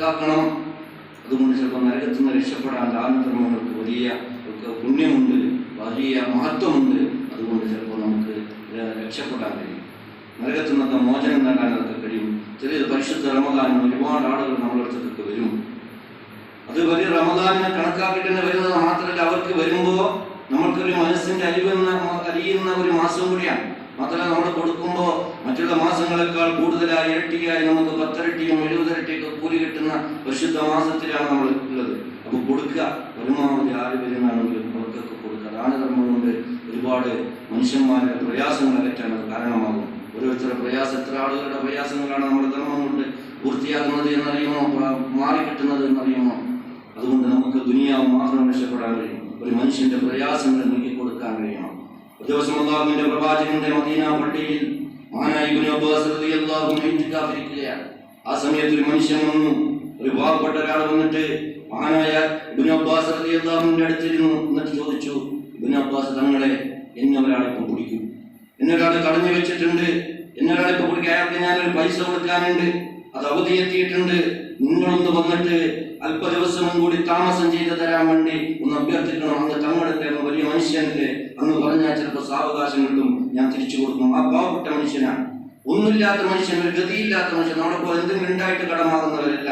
കണക്കാക്കണം. അതുകൊണ്ട് ചിലപ്പോൾ നരകത്തിൽ നിന്ന് രക്ഷപ്പെടാൻ ദാനധർമ്മങ്ങൾക്ക് വലിയ പുണ്യമുണ്ട്, വലിയ മഹത്വമുണ്ട്. അതുകൊണ്ട് ചിലപ്പോൾ നമുക്ക് രക്ഷപ്പെടാൻ കഴിയും, നരകത്തിൽ നിന്നൊക്കെ മോചനം നേടാൻ അതൊക്കെ കഴിയും. ചെറിയ പരിശുദ്ധ റമദാനിന് ഒരുപാട് ആളുകൾ നമ്മുടെ അടുത്തൊക്കെ വരും. അത് വലിയ റമദാനിനെ കണക്കാക്കിയിട്ട് തന്നെ വരുന്നത് മാത്രമല്ല, അവർക്ക് വരുമ്പോൾ നമ്മൾക്കൊരു മനസ്സിന്റെ അറിയുന്ന ഒരു മാസം കൂടിയാണ്. മാത്രമല്ല, നമ്മൾ കൊടുക്കുമ്പോൾ മറ്റുള്ള മാസങ്ങളെക്കാൾ കൂടുതലായി ഇരട്ടിയായി നമുക്ക് 10 ഇരട്ടിയും 70 ഇരട്ടിയൊക്കെ കൂലി കിട്ടുന്ന പരിശുദ്ധ മാസത്തിലാണ് നമ്മൾ ഉള്ളത്. അപ്പോൾ കൊടുക്കുക, പരമാവധി ആര് വരുന്നാണെങ്കിലും അവർക്കൊക്കെ കൊടുക്കുക. ദാനധർമ്മം കൊണ്ട് ഒരുപാട് മനുഷ്യന്മാരുടെ പ്രയാസങ്ങൾ അകറ്റാൻ അത് കാരണമാകും. ഓരോരുത്തരുടെ പ്രയാസം, എത്ര ആളുകളുടെ പ്രയാസങ്ങളാണ് നമ്മുടെ ധർമ്മം കൊണ്ട് പൂർത്തിയാകുന്നത് എന്നറിയുമോ, മാറിക്കിട്ടുന്നത് എന്നറിയുമോ? അതുകൊണ്ട് നമുക്ക് ദുനിയാവ് മാത്രം രക്ഷപ്പെടാൻ കഴിയും, ഒരു മനുഷ്യന്റെ പ്രയാസങ്ങൾ നീക്കിക്കൊടുക്കാൻ കഴിയണം. ഒരു ദിവസം അല്ലാഹുവിന്റെ പ്രവാചകന്റെ മദീന പള്ളിയിൽ മഹാനായ ഇബ്നു അബ്ബാസ് റളിയല്ലാഹു അൻഹു ഇത്തികാഫിരിക്കുകയാണ്. ആ സമയത്ത് ഒരു മനുഷ്യൻ വന്നു, ഒരു പാവപ്പെട്ട ഒരാൾ വന്നിട്ട് മഹാനായ ഇബ്നു അബ്ബാസ് റളിയല്ലാഹു അൻഹുവിന്റെ അടുത്തിരുന്നു. എന്നിട്ട് ചോദിച്ചു, ഇബ്നു അബ്ബാസ് തങ്ങളെ, എന്നെ ഒരാളിപ്പോൾ പിടിക്കും, എന്നെ ഒരാൾ തടഞ്ഞു വെച്ചിട്ടുണ്ട്, എന്നെ ഒരാളിപ്പോൾ പിടിക്കുക, അയാൾക്ക് ഞാനൊരു പൈസ കൊടുക്കാനുണ്ട്, അത് അവധി എത്തിയിട്ടുണ്ട്, നിങ്ങളൊന്ന് വന്നിട്ട് അല്പ ദിവസവും കൂടി താമസം ചെയ്ത് തരാൻ വേണ്ടി ഒന്ന് അഭ്യർത്ഥിക്കണം. അങ്ങ് തങ്ങളുടെ വലിയ മനുഷ്യനല്ലേ, അന്ന് പറഞ്ഞാൽ ചിലപ്പോൾ സാവകാശം കിട്ടും, ഞാൻ തിരിച്ചു കൊടുക്കും. ആ പാവപ്പെട്ട മനുഷ്യനാണ്, ഒന്നുമില്ലാത്ത മനുഷ്യൻ, ഒരു ഗതിയില്ലാത്ത മനുഷ്യൻ, നമ്മളെപ്പോലെ എന്തെങ്കിലും ഉണ്ടായിട്ട് കടമാകുന്നവരല്ല.